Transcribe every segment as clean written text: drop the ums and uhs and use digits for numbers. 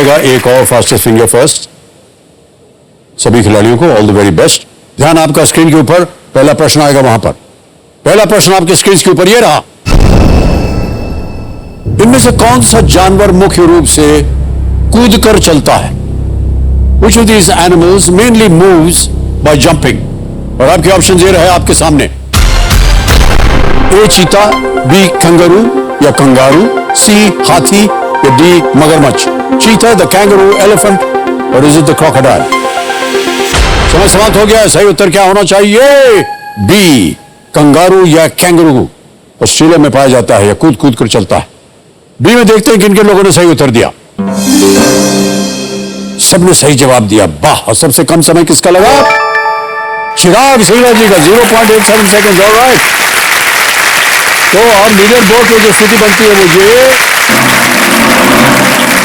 आएगा एक और फास्टेस्ट फिंगर फर्स्ट। सभी खिलाड़ियों को ऑल द वेरी बेस्ट। ध्यान आपका स्क्रीन के ऊपर, पहला प्रश्न आएगा वहां पर। पहला प्रश्न आपके स्क्रीन के ऊपर ये रहा, इनमें से कौन सा जानवर मुख्य रूप से कूदकर चलता है? Which of these animals mainly moves by jumping? और आपके ऑप्शन ये रहे आपके सामने। ए चीता, बी कंगारू या कंगारू, सी हाथी या डी मगरमच्छ। चीता, द कैंगरू, एलिफेंट और इज इट द क्रोकोडाइल? समय समाप्त हो गया। सही उत्तर क्या होना चाहिए? बी कंगारू या कैंगरू ऑस्ट्रेलिया में पाया जाता है या कूद कूद कर चलता है। बी में देखते हैं किन किन लोगों ने सही उत्तर दिया। सबने सही जवाब दिया, वाह। और सबसे कम समय किसका लगा? चिराग सिंगला जी का, 0.87 सेकंड। ऑलराइट, तो अब लीडर बोर्ड पर जो स्थिति बनती है वो ये,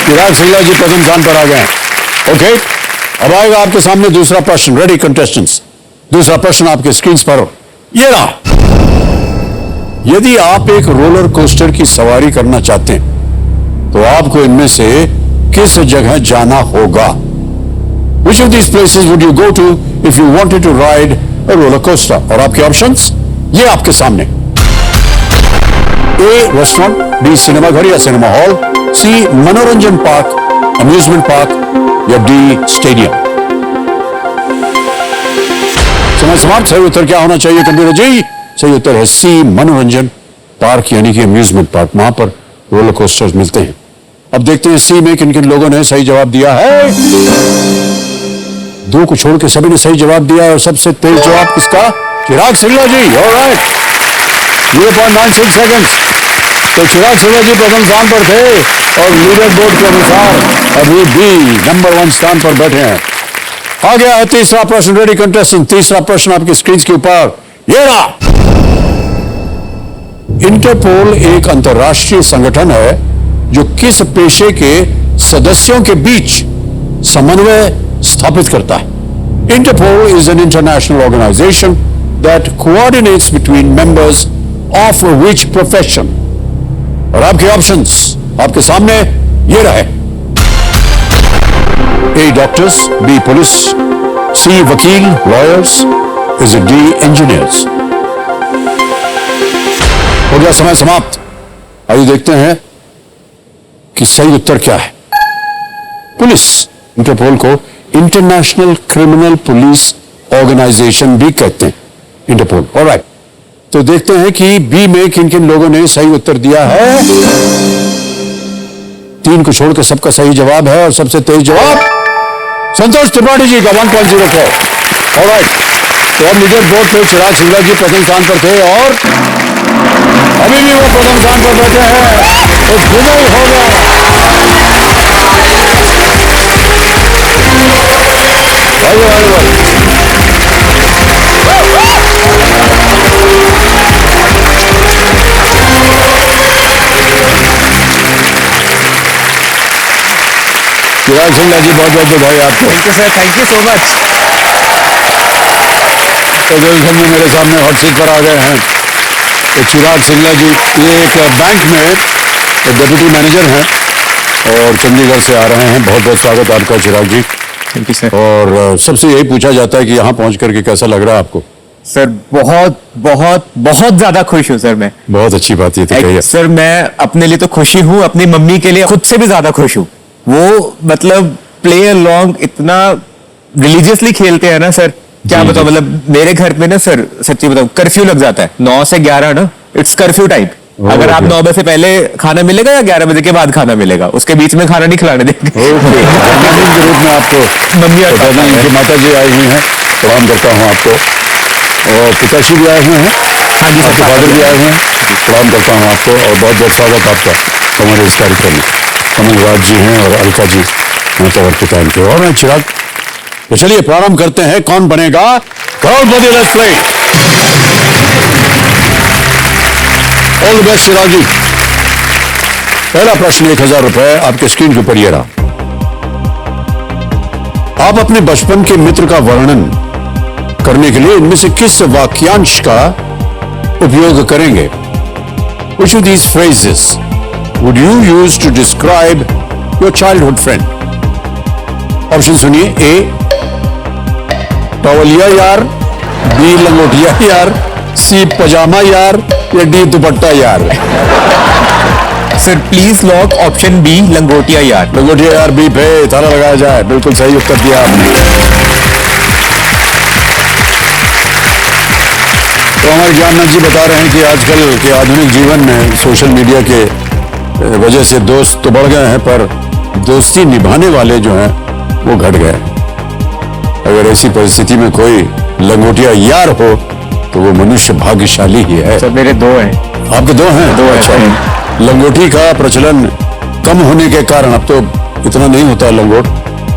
चिराग सिंगला जी प्रथम स्थान पर आ गए। ओके, अब आएगा आपके सामने दूसरा प्रश्न। रेडी कंटेस्टेंट्स, दूसरा प्रश्न आपके स्क्रीन पर ये रहा। यदि आप एक रोलर कोस्टर की सवारी करना चाहते हैं तो आपको इनमें से किस जगह जाना होगा? Which of these places would you go to if you wanted to ride a roller coaster? और आपके ऑप्शंस ये आपके सामने। ए रेस्टोरेंट, बी सिनेमा घर या सिनेमा हॉल, सी मनोरंजन पार्क, अम्यूजमेंट पार्क या डी स्टेडियम। समय समाप्त। सही उत्तर क्या होना चाहिए कंप्यूटर जी? सही उत्तर है सी मनोरंजन पार्क, यानी कि अम्यूजमेंट पार्क। वहां पर रोलर कोस्टर्स मिलते हैं। अब देखते हैं सी में किन किन लोगों ने सही जवाब दिया है। दो को छोड़ के सभी ने सही जवाब दिया और सबसे तेज जवाब किसका? चिराग सिंगला जी। Alright, 0.96 seconds. तो चिराग सिंगला जी प्रथम स्थान पर थे और लीडर बोर्ड के अनुसार अभी भी नंबर 1 स्थान पर बैठे हैं। आ गया है तीसरा प्रश्न। रेडी कंटेस्टेंट, तीसरा प्रश्न आपकी स्क्रीन के ऊपर ये रहा। इंटरपोल एक अंतर्राष्ट्रीय संगठन है जो किस पेशे के सदस्यों के बीच समन्वय स्थापित करता है? Interpol is an international organisation that coordinates between members of which profession? और आपके ऑप्शंस आपके सामने ये रहे। A doctors, B police, C वकील lawyers, is it D engineers? हो गया समय समाप्त। आइए देखते हैं कि सही उत्तर क्या है। पुलिस, इंटरपोल को इंटरनेशनल क्रिमिनल पुलिस ऑर्गेनाइजेशन भी कहते हैं, इंटरपोल। ऑलराइट, तो देखते हैं कि बी में किन किन लोगों ने सही उत्तर दिया है। 3 को छोड़कर सबका सही जवाब है और सबसे तेज जवाब संतोष त्रिपाठी जी का 1.04। ऑलराइट, तो अब लीडर बोर्ड पे चिराग सिंगला जी प्रथम स्थान पर थे और अभी भी वो प्रथम स्थान पर बैठे हैं। तो विनय हो गया। चिराग सिंगला जी बहुत बहुत बधाई आपको। Thank you sir, thank you so much. तो जो मेरे सामने हॉट सीट पर आ गए हैं तो चिराग सिंगला जी ये एक बैंक में डेप्यूटी मैनेजर हैं और चंडीगढ़ से आ रहे हैं। बहुत बहुत स्वागत आपका Chirag ji. Thank you sir. और सबसे यही पूछा जाता है कि यहाँ पहुँच करके कैसा लग रहा है आपको? सर बहुत बहुत बहुत ज्यादा खुश हूँ सर मैं। बहुत अच्छी बात ये तो कही है। सर मैं अपने लिए तो खुशी हूँ, अपनी मम्मी के लिए खुद से भी ज्यादा खुश हूँ। वो मतलब प्ले अलोंग इतना रिलीजियसली खेलते हैं ना सर, क्या बताओ। मतलब मेरे घर पे ना सर सच्ची बताओ कर्फ्यू लग जाता है 9 से 11 ना, इट्स कर्फ्यू टाइम। अगर आप 9 बजे से पहले खाना मिलेगा या 11 बजे के बाद खाना मिलेगा, उसके बीच में खाना नहीं खिलाने देंगे। जन्मदिन के रूप में आपको मम्मी और माता जी आई हुई हैं, प्रणाम करता हूँ आपको। और पिताश्री भी आए हुए हैं, हाँ जी, आपके फादर भी आए हुए हैं, प्रणाम करता हूँ आपको और बहुत बहुत स्वागत आपका हमारे इस कार्यक्रम में। कमल राज जी हैं और अलका जी माता के और चिराग। तो चलिए प्रारंभ करते हैं। Kaun Banega Crorepati? Let's play. All the best Chirag ji. पहला प्रश्न 1000 रुपए आपके स्क्रीन के ऊपर ये रहा। आप अपने बचपन के मित्र का वर्णन करने के लिए इनमें से किस वाक्यांश का उपयोग करेंगे? Which of these phrases would you use to describe your childhood friend? Option सुनिए, ए टॉवलिया यार, बी लंगोटिया यार, सी पजामा यार, या डी दुपट्टा यार। Sir please lock option B लंगोटिया यार। लंगोटिया यार बी पे ताला लगाया जाए। बिल्कुल सही उत्तर दिया आपने। तो हमारे ज्ञाननाथ जी बता रहे हैं कि आजकल के आधुनिक जीवन में सोशल मीडिया के वजह से दोस्त तो बढ़ गए हैं, पर दोस्ती निभाने वाले जो हैं वो घट गए। अगर ऐसी परिस्थिति में कोई लंगोटिया यार हो तो वो मनुष्य भाग्यशाली ही है। सर मेरे दो हैं। आपके दो हैं? दो अच्छा। हैं। लंगोटी का प्रचलन कम होने के कारण अब तो इतना नहीं होता लंगोट।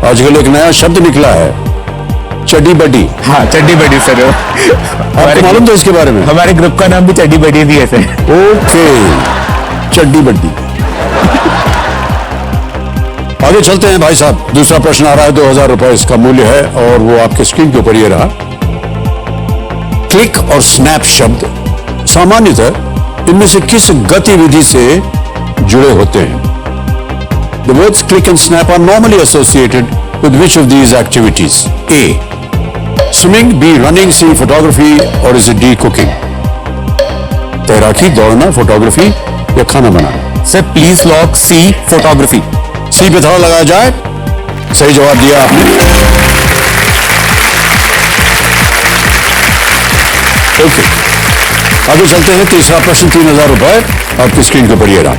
आजकल एक नया शब्द निकला है, चड्डी बड्डी। हाँ चड्डी बड्डी सर। आपको मालूम था इसके बारे में? हमारे ग्रुप का नाम भी चड्डी बड्डी भी है सर। ओके, चड्डी बड्डी। आगे चलते हैं भाई साहब। दूसरा प्रश्न आ रहा है, 2000 रुपए इसका मूल्य है और वो आपके स्क्रीन के ऊपर ये रहा। क्लिक और स्नैप शब्द सामान्यतः इनमें से किस गतिविधि से जुड़े होते हैं? The words click and snap are normally associated with which of these activities? A. Swimming, B. Running, C. Photography, or is it D. Cooking? तैराकी, दौड़ना, फोटोग्राफी या खाना बनाना? Sir please lock C photography. C पे थोड़ा लगाया जाए। सही जवाब दिया आपने। ओके, आगे चलते हैं। तीसरा प्रश्न, 3000 रुपए आपकी स्क्रीन के ऊपर ये रहा।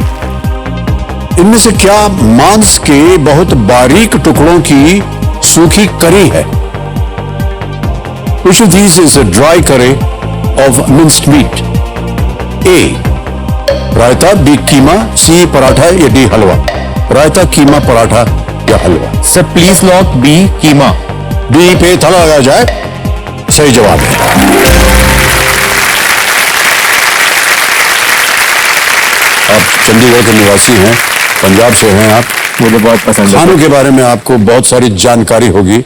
इनमें से क्या मांस के बहुत बारीक टुकड़ों की सूखी करी है? Which of these is a dry curry of minced meat? A. Raita, B. Keema, C. Paratha या D. हलवा? रायता, कीमा, पराठा या halwa? Sir please lock B keema. B पे थला लगाया जाए। सही जवाब है। आप चंडीगढ़ के निवासी हैं, पंजाब से हैं आप। मुझे बहुत पसंद है। खानों के बारे में आपको बहुत सारी जानकारी होगी,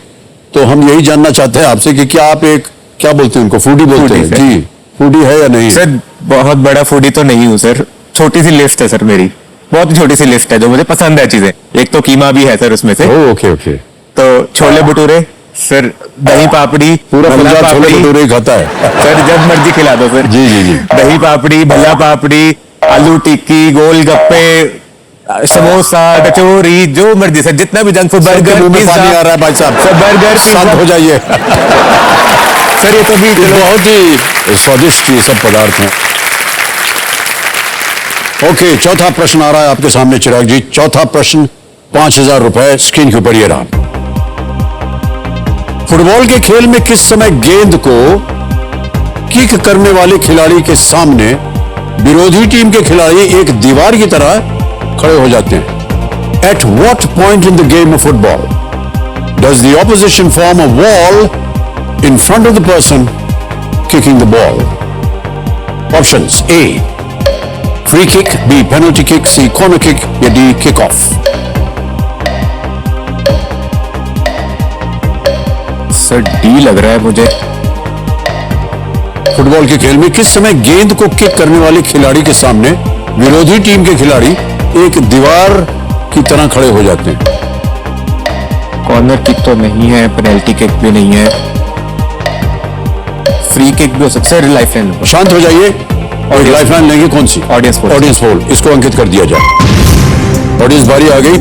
तो हम यही जानना चाहते हैं आपसे कि क्या आप एक, क्या बोलते हैं उनको, फूडी बोलते हैं? सर। जी, फूडी है या नहीं? सर बहुत बड़ा फूडी तो नहीं हूँ सर, छोटी सी लिस्ट है सर मेरी, बहुत ही छोटी सी लिस्ट है जो मुझे पसंद है चीजें। एक तो कीमा भी है सर उसमें से। Okay okay. तो छोले भटूरे सर, दही पापड़ी, पूरा भल्ला पंजाब छोले पापड़ी। भटूरे ही खाता है। सर जब मर्जी खिला दो सर। जी जी जी। दही पापड़ी, भल्ला पापड़ी, आलू टिक्की, गोलगप्पे, समोसा, कचौरी, जो मर्जी सर, जितना भी जंक फूड, बर्गर, मुंह में पिज्जा। पानी आ रहा है भाई साहब। सर बर्गर, शांत हो जाइए। सर ये तो भी बहुत ही स्वादिष्ट ये सब पदार्थ हैं। ओके, चौथा प्रश्न आ रहा है आपके सामने चिराग जी। चौथा प्रश्न, 5000 रुपए स्क्रीन के ऊपर ये रहा। फुटबॉल के खेल में किस समय गेंद को किक करने वाले खिलाड़ी के सामने विरोधी टीम के खिलाड़ी एक दीवार की तरह खड़े हो जाते हैं? At what point in the game of football does the opposition form a wall in front of the person kicking the ball? Options: A. Free kick, B. Penalty kick, C. Corner kick, या D. Kick off? Sir D लग रहा है मुझे। Football के खेल में किस समय गेंद को किक करने वाले खिलाड़ी के सामने विरोधी टीम के खिलाड़ी एक दीवार की तरह खड़े हो जाते हैं? कॉर्नर किक तो नहीं है, पेनल्टी किक भी नहीं है, फ्री किक भी हो सकता है। Life line. शांत हो जाइए और लाइफ लाइन लेंगे। कौन सी? Audience poll. ऑडियंस पोल, इसको अंकित कर दिया जाए। ऑडियंस बारी आ गई।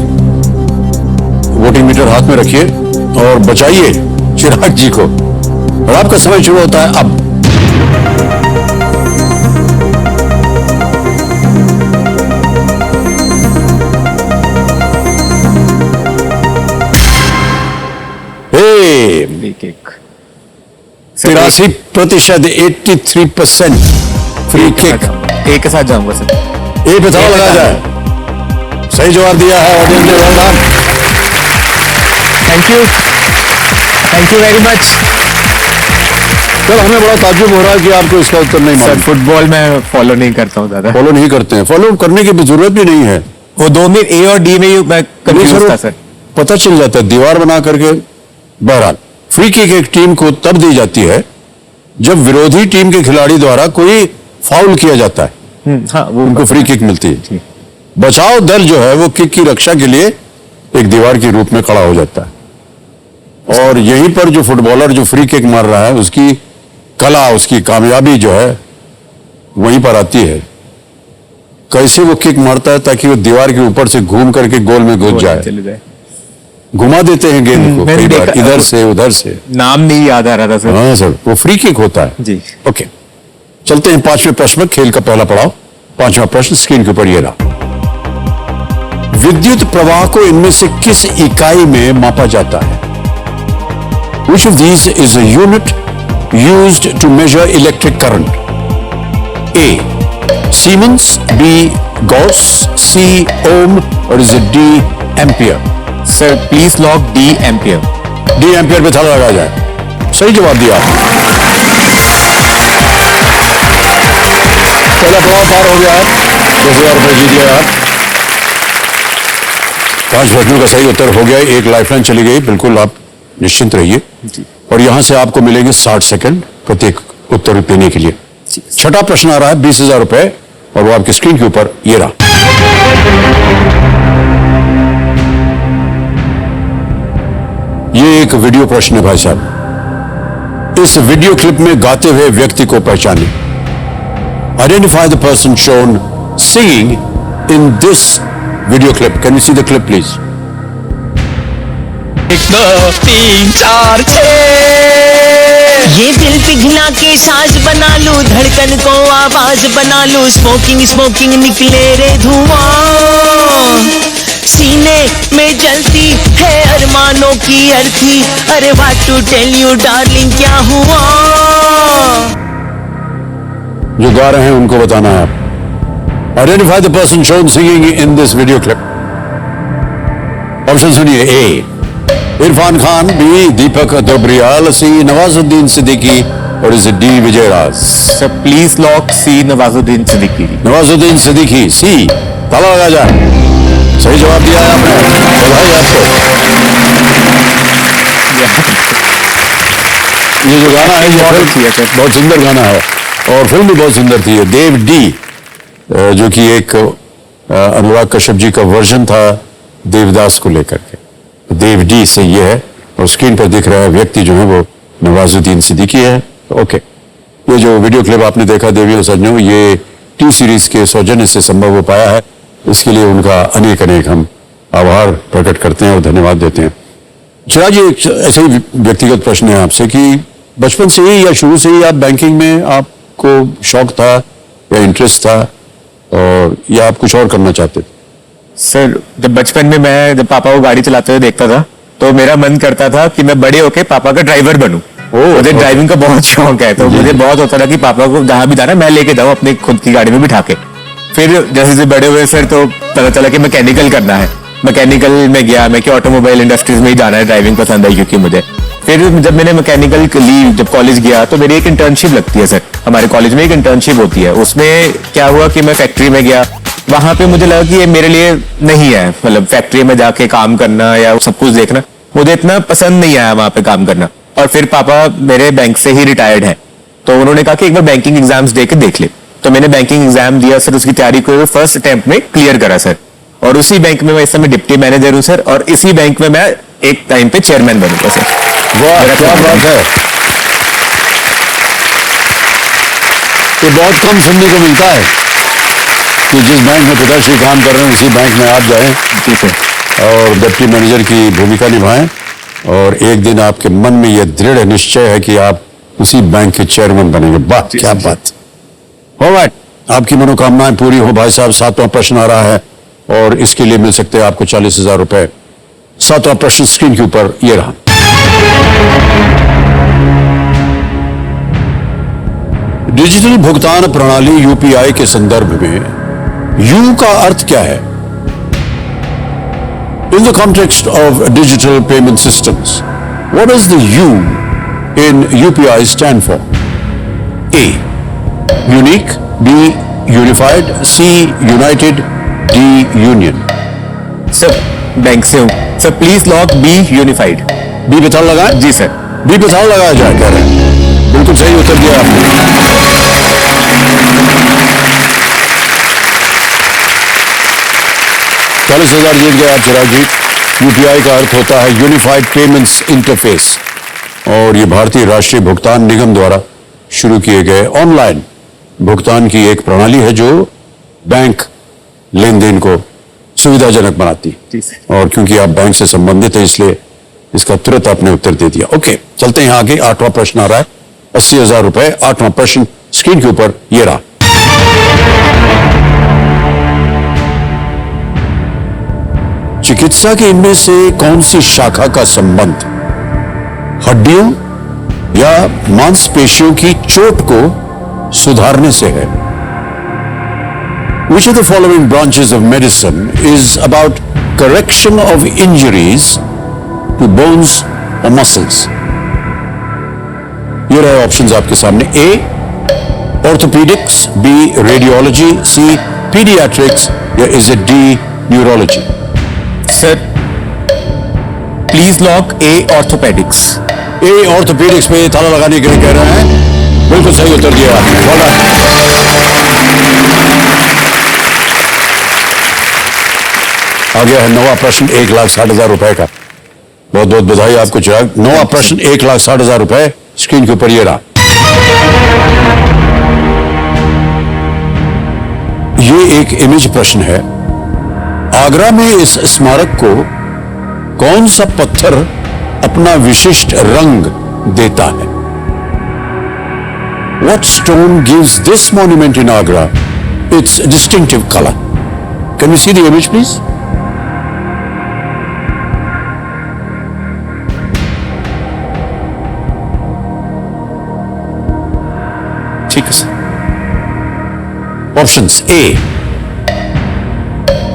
वोटिंग मीटर हाथ में रखिए और बचाइए चिराग जी को। और आपका समय शुरू होता है अब। Free kick 83%, 83% free kick. A के साथ जाऊंगा सर। ए पे थोड़ा लगा जाए। सही जवाब दिया है ऑडियंस ने। Well done. Thank you very much. Sir हमें बड़ा ताज्जुब हो रहा है कि आपको इसका उत्तर नहीं सर मालूम। फुटबॉल में फॉलो नहीं करता हूँ दादा। फॉलो नहीं करते हैं? फॉलो करने की जरूरत भी नहीं है। वो दो में ए और डी में मैं कंफ्यूज था सर। पता चल जाता है दीवार बना करके। बहरहाल, फ्री किक एक टीम को तब दी जाती है जब विरोधी टीम के खिलाड़ी द्वारा कोई फाउल किया जाता है। हाँ वो उनको फ्री किक मिलती है। बचाव दल जो है वो किक की रक्षा के लिए एक दीवार के रूप में खड़ा हो जाता है। और यहीं पर जो फुटबॉलर जो फ्री किक मार रहा है उसकी कला, उसकी कामयाबी जो है वहीं पर आती है। कैसे वो किक मारता है ताकि वो दीवार के ऊपर से घूम करके गोल में घुस जाए। चले जाए। घुमा देते हैं गेंद को मैंने कई बार, देखा- इधर से उधर से। नाम नहीं याद आ रहा था सर। हाँ सर, वो फ्री किक होता है। जी। ओके, चलते हैं पांचवें प्रश्न में, खेल का पहला पड़ाव। पांचवा प्रश्न स्क्रीन के ऊपर ये रहा। विद्युत प्रवाह को इनमें से किस इकाई में मापा जाता है? Which of these is a unit used to measure electric current? A. Siemens, B. Gauss, C. Ohm, or is it D. Ampere? Sir please lock D ampere. D. Ampere पे थाला लगा जाए। सही जवाब दिया आपने। पहला पड़ाव पार हो गया है, 10,000 रुपए जीत गए आप। 5 प्रश्नों का सही उत्तर हो गया, एक लाइफलाइन चली गई, बिल्कुल आप निश्चिंत रहिए। और यहां से आपको मिलेंगे 60 सेकंड प्रत्येक उत्तर देने के लिए। छठा प्रश्न आ रहा है 20,000 रुपए, और वो आपकी स्क्रीन के ऊपर ये रहा। ये एक वीडियो प्रश्न है भाई साहब। इस वीडियो क्लिप में गाते हुए व्यक्ति को पहचाने। Identify the person shown singing in this video clip. Can you see the clip please? 1 2 3 4 6। ये दिल पिघला के साज बना लूं, धड़कन को आवाज बना लूं, स्मोकिंग स्मोकिंग निकले रे धुआं, सीने में जलती है अरमानों की अर्थी, अरे what to tell you darling क्या हुआ। जो गा रहे हैं उनको बताना है आप। Identify the person shown singing in this video clip. Option सुनिए। A Irrfan Khan, B Deepak Dobriyal, C Nawazuddin Siddiqui, और is D Vijay Raaz. Sir please lock C Nawazuddin Siddiqui. Nawazuddin Siddiqui, C. ताला लगा जाए। सही जवाब दिया है आपने, बधाई आपको। ये जो गाना है ये फिल्म बहुत सुंदर गाना है, और फिल्म भी बहुत सुंदर थी। देव डी, जो कि एक अनुराग कश्यप जी का वर्जन था देवदास को लेकर के। देव डी से ये है, और स्क्रीन पर दिख रहा है व्यक्ति जो है वो नवाजुद्दीन सिद्दीकी है। ओके, ये जो वीडियो क्लिप आपने देखा देवी और सज्जनों, ये टी सीरीज के सौजन्य से संभव हो पाया है। इसके लिए उनका अनेक अनेक हम आभार प्रकट करते हैं और धन्यवाद देते हैं। चिराग जी, एक ऐसे ही व्यक्तिगत प्रश्न है आपसे कि बचपन से ही या शुरू से ही आप बैंकिंग में आपको शौक था या इंटरेस्ट था, और या आप कुछ और करना चाहते थे? सर जब बचपन में मैं जब पापा को गाड़ी चलाते हुए देखता था तो मेरा मन करता था कि मैं बड़े होके पापा का ड्राइवर बनूं। मुझे ड्राइविंग का बहुत शौक है, तो मुझे बहुत होता था कि पापा को जहां भी जाना मैं लेके जाऊं अपनी खुद की गाड़ी में बिठा के। फिर जैसे जैसे बड़े हुए सर तो पता चला कि मैकेनिकल करना है। मैकेनिकल में गया मैं कि ऑटोमोबाइल इंडस्ट्रीज में ही जाना है, ड्राइविंग पसंद आई क्योंकि मुझे। फिर जब मैंने मैकेनिकल के लिए जब कॉलेज गया तो मेरी एक इंटर्नशिप लगती है सर, हमारे कॉलेज में एक इंटर्नशिप होती है। उसमें क्या हुआ कि मैं फैक्ट्री में गया, वहां पे मुझे लगा कि ये मेरे लिए नहीं है, मतलब फैक्ट्री में जाके काम करना या सब कुछ देखना मुझे इतना पसंद नहीं आया वहां पे काम करना। और फिर पापा मेरे बैंक से ही रिटायर्ड हैं, तो उन्होंने कहा कि एक बार बैंकिंग एग्जाम्स दे के देख ले। तो मैंने बैंकिंग एग्जाम दिया सर, उसकी तैयारी को फर्स्ट अटेम्प्ट में क्लियर करा सर, और उसी बैंक में मैं इस समय डिप्टी मैनेजर हूं सर, और इसी बैंक में मैं एक टाइम पे चेयरमैन बनूंगा सर। वाह, क्या बात है। ये बहुत कम सुनने को मिलता है कि जिस बैंक में पिताश्री काम कर रहे हैं उसी बैंक में आप जाएं जी सर, और डिप्टी मैनेजर की भूमिका निभाएं, और एक दिन आपके मन में यह दृढ़ निश्चय है कि आप उसी बैंक के चेयरमैन बनेंगे। वाह, क्या बात। ऑलराइट, आपकी मनोकामनाएं पूरी हो भाई साहब। 7वां प्रश्न आ रहा है और इसके लिए मिल सकते हैं आपको 40,000 रुपए। 7वां प्रश्न स्क्रीन के ऊपर ये रहा। डिजिटल भुगतान प्रणाली यूपीआई के संदर्भ में यू का अर्थ क्या है? In the context of digital payment systems, what does the U in UPI stand for? A. Unique, B. Unified, C. United, D. Union. Sir bank से हूँ sir, please lock B unified. B पे ताला लगाएं? जी sir. B पे ताला लगाया जाए कह रहे हैं। बिल्कुल सही उत्तर दिया आपने। 40,000 जीत गए आप चिराग जी। यूपीआई का अर्थ होता है यूनिफाइड पेमेंट्स इंटरफेस, और ये भारतीय राष्ट्रीय भुगतान निगम द्वारा शुरू किए गए ऑनलाइन भुगतान की एक प्रणाली है जो बैंक लेन देन को सुविधाजनक बनाती है। और क्योंकि आप बैंक से संबंधित है इसलिए इसका तुरंत आपने उत्तर दे दिया। ओके, चलते हैं आगे। 8वां प्रश्न आ रहा है, 80,000 रुपए। 8वां प्रश्न स्क्रीन के ऊपर ये रहा। चिकित्सा के इनमें से कौन सी शाखा का संबंध हड्डियों या मांसपेशियों की चोट को सुधारने से है? Which of the following branches of medicine is about correction of injuries to bones or muscles? ये रहे ऑप्शंस आपके सामने। A orthopedics, B radiology, C pediatrics, या is it D neurology? Sir please lock A orthopaedics. A orthopaedics पे ताला लगाने के लिए कह रहे हैं। बिल्कुल सही उत्तर दिया आपने। Well done। आ गया है 9वां प्रश्न 1,60,000 रुपए का। बहुत बहुत बधाई आपको चिराग। 9वां प्रश्न 1,60,000 रुपए स्क्रीन के ऊपर ये रहा। ये एक इमेज प्रश्न है। आगरा में इस स्मारक को कौन सा पत्थर अपना विशिष्ट रंग देता है? What stone gives this monument in Agra its distinctive color? Can we see the image, please? ठीक है sir. Options: A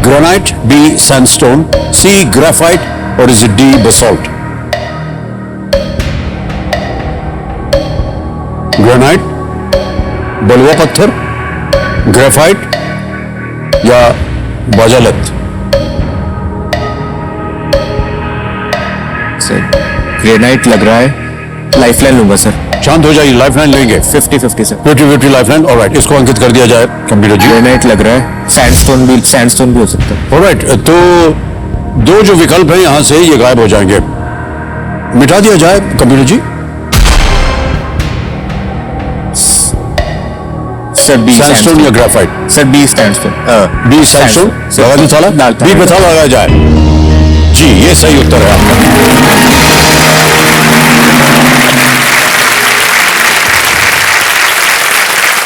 granite, B sandstone, C graphite, or is it D basalt? Granite, बलुआ पत्थर, ग्रेफाइट या बाजालत? Sir granite लग रहा है, lifeline लूंगा sir. शांत हो जाइए, लाइफलाइन लेंगे। 50-50 सर। 50-50 लाइफलाइन। ऑलराइट, इसको अंकित कर दिया जाए कंप्यूटर जी। ग्रेनाइट लग रहा है, सैंडस्टोन भी हो सकता है। ऑलराइट, तो दो जो विकल्प हैं यहां से ये गायब हो जाएंगे। मिटा दिया जाए computer ji. Sir B sandstone या graphite? Sir B sandstone. B sandstone. लगा दी ताला? बी पे ताला लगाया जाए। जी, ये सही उत्तर है आपका।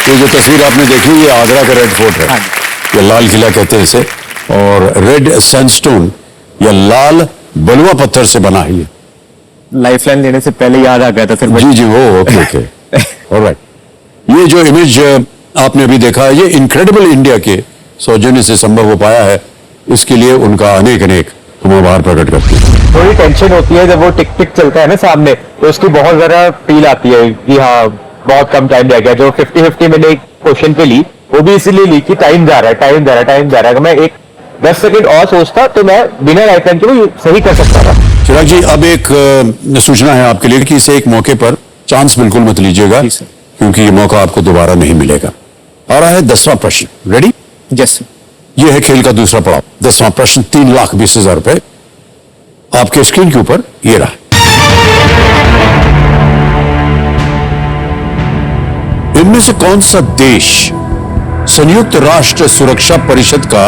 ये जो तस्वीर आपने देखी ये आगरा का रेड फोर्ट है। ये लाल किला कहते हैं इसे, और रेड सैंडस्टोन या लाल बलुआ पत्थर से बना है ये। लाइफलाइन लेने से पहले याद आ गया था सर। जी जी, वो ओके ओके। ऑलराइट, ये जो इमेज आपने अभी देखा है ये इनक्रेडिबल इंडिया के सौजन्य से संभव हो पाया है। इसके लिए उनका अनेक अनेक हम आभार प्रकट करते हैं। थोड़ी टेंशन होती है जब वो टिक टिक चलता है ना सामने, तो उसकी बहुत ज्यादा फील आती है कि हाँ बहुत कम टाइम रह गया। जो 50-50 मैंने एक क्वेश्चन पे ली वो भी इसीलिए ली कि टाइम जा रहा है। अगर मैं एक 10 सेकंड और सोचता तो मैं बिना लाइफलाइन के वो सही कर सकता था। चिराग जी, अब एक सूचना है आपके लिए कि इसे एक मौके पर चांस बिल्कुल मत लीजिएगा, क्योंकि ये मौका आपको दोबारा नहीं मिलेगा। आ रहा है 10वां प्रश्न। रेडी? यस। ये है खेल का दूसरा पड़ाव। 10वां प्रश्न 3,20,000 रुपए आपके स्क्रीन के ऊपर ये रहा। इनमें से कौन सा देश संयुक्त राष्ट्र सुरक्षा परिषद का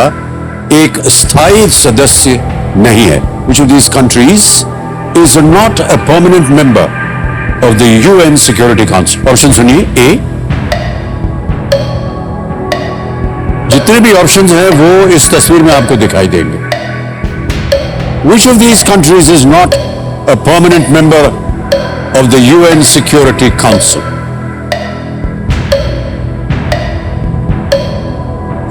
एक स्थायी सदस्य नहीं है? Which of these countries is not a permanent member of the UN Security Council? Option सुनिए। ए, जितने भी ऑप्शंस हैं वो इस तस्वीर में आपको दिखाई देंगे। Which of these countries is not a permanent member of the UN Security Council?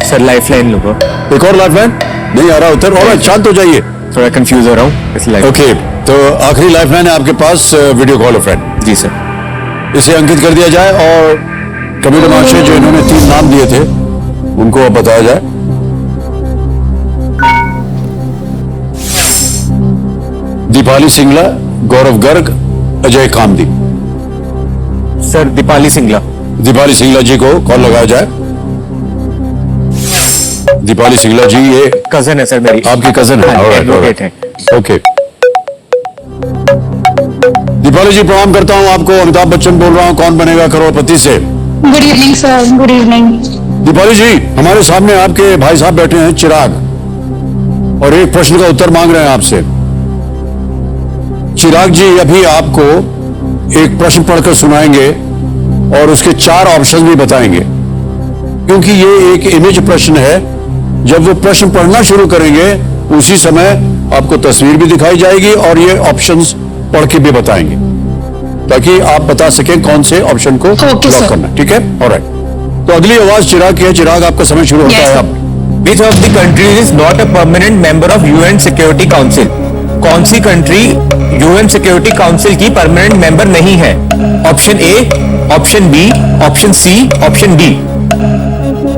Sir lifeline लूंगा। एक और लाइफलाइन? नहीं आ रहा उत्तर। और शांत हो जाइए, थोड़ा कंफ्यूज हो रहा हूँ इस लाइफ। ओके, तो आखिरी लाइफलाइन है आपके पास, वीडियो कॉल फ्रेंड। जी सर। इसे अंकित कर दिया जाए और कंप्यूटर महाशय जो इन्होंने 3 नाम दिए थे उनको अब बताया जाए। दीपाली सिंगला, गौरव गर्ग, अजय कामदी। सर दीपाली सिंगला। दीपाली सिंगला जी को कॉल लगाया जाए। दीपाली सिंगला जी ये कजन है सर मेरी। आपकी कजन है? एडवोकेट है। ओके। दीपाली जी प्रणाम करता हूं आपको, अमिताभ बच्चन बोल रहा हूं कौन बनेगा करोड़पति से। Good evening sir, good evening. Deepali ji हमारे सामने आपके भाई साहब बैठे हैं चिराग, और एक प्रश्न का उत्तर मांग रहे हैं आपसे। चिराग जी अभी आपको एक प्रश्न पढ़कर सुनाएंगे और उसके 4 ऑप्शन भी बताएंगे, क्योंकि ये एक इमेज प्रश्न है। जब वो प्रश्न पढ़ना शुरू करेंगे उसी समय आपको तस्वीर भी दिखाई जाएगी और ये ऑप्शंस पढ़ के भी बताएंगे, ताकि आप बता सकें कौन से ऑप्शन को Okay, लॉक sir. करना। ठीक है, ऑलराइट। तो अगली आवाज चिराग की है। चिराग आपका समय शुरू होता Yes, है sir. अब। Which of the countries is not a permanent member of UN Security Council? कौन सी कंट्री UN Security Council की परमानेंट मेंबर नहीं है? Option A, option B, option C, option D.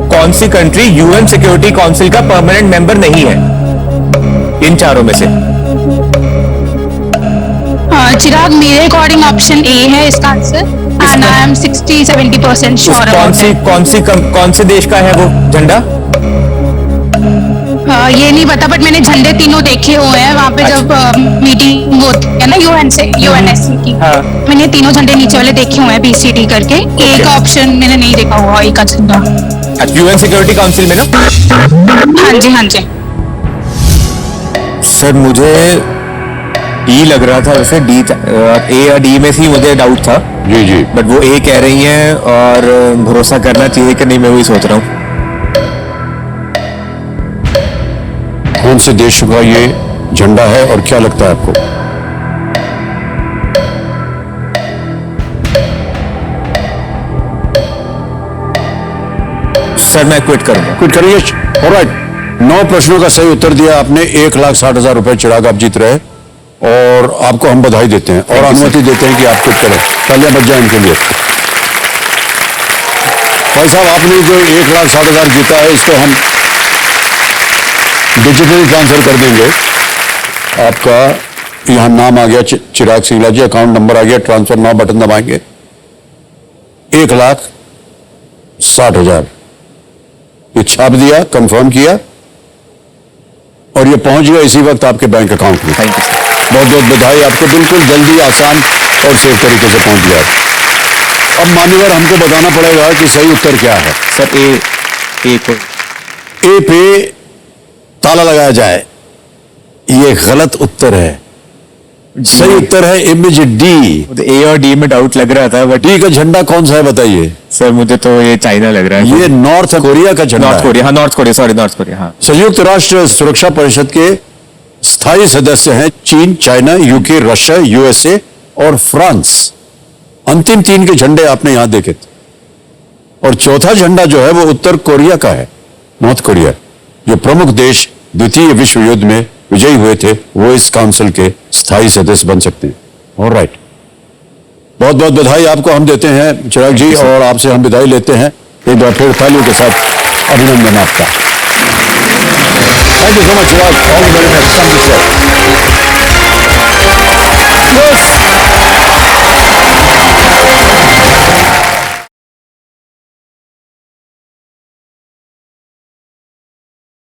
कौन सी कंट्री UN Security Council का permanent member नहीं है इन चारों में से? चिराग, मेरे अकॉर्डिंग ऑप्शन ए है इसका answer, and I am 60-70% sure कौन से देश का है वो झंडा? ये नहीं पता, बट मैंने झंडे तीनों देखे हुए हैं वहाँ पे जब मीटिंग होती है ना यूएन से, यूएनएससी की। हाँ। मैंने तीनों झंडे नीचे वाले देखे हुए हैं, बीसीडी करके। ए का ऑप्शन मैंने नहीं देखा हुआ, ए का झंडा। UN सिक्योरिटी काउंसिल में ना? हाँ जी, हाँ जी। सर मुझे डी लग रहा था, वैसे डी ए या डी में से मुझे डाउट था, जी जी। बट वो ए कह रही हैं और भरोसा करना चाहिए कि नहीं, मैं वही सोच रहा हूँ। कौन से देश का ये झंडा है और क्या लगता है आपको? सर मैं क्विट करूंगा। क्विट करिए। ऑलराइट, 9 प्रश्नों का सही उत्तर दिया आपने। 1,60,000 रुपए चिराग आप जीत रहे, और आपको हम बधाई देते हैं और अनुमति देते हैं कि आप क्विट करें। तालियां बज जाए इनके लिए। भाई साहब, आपने जो 1,60,000 जीता है इसको हम डिजिटली ट्रांसफर कर देंगे। आपका यहां नाम आ गया चिराग सिंगला जी, अकाउंट नंबर आ गया, ट्रांसफर नाउ बटन दबाएंगे। 1,60,000 ये छाप दिया, कंफर्म किया, और ये पहुंच गया इसी वक्त आपके बैंक अकाउंट में। Thank you sir. बहुत बहुत बधाई आपको, बिल्कुल जल्दी, आसान और सेफ तरीके से पहुंच गया। अब मान्यवर हमको बताना पड़ेगा कि सही उत्तर क्या है। सर ए को ए पे ताला लगाया जाए, ये गलत उत्तर है। सही उत्तर है इमेज डी। मुझे ए और डी में डाउट लग रहा था, बट डी का झंडा कौन सा है बताइए? सर मुझे तो ये चाइना लग रहा है। ये नॉर्थ कोरिया का झंडा नॉर्थ है। कोरिया, हाँ north Korea, sorry north Korea, हाँ। संयुक्त राष्ट्र सुरक्षा परिषद के स्थायी सदस्य हैं चीन, चाइना, यूके, रशिया, यूएसए और फ्रांस। अंतिम 3 के झंडे आपने यहां देखे थे, और चौथा झंडा जो है वो उत्तर कोरिया का है, नॉर्थ कोरिया। जो प्रमुख देश द्वितीय विश्व युद्ध में विजयी हुए थे वो इस काउंसिल के स्थायी सदस्य बन सकते हैं। ऑलराइट, बहुत बहुत बधाई आपको हम देते हैं चिराग जी, और आपसे हम विदाई लेते हैं। एक बार फिर तालियों के साथ अभिनंदन आपका। Thank you so much Chirag, all the very best.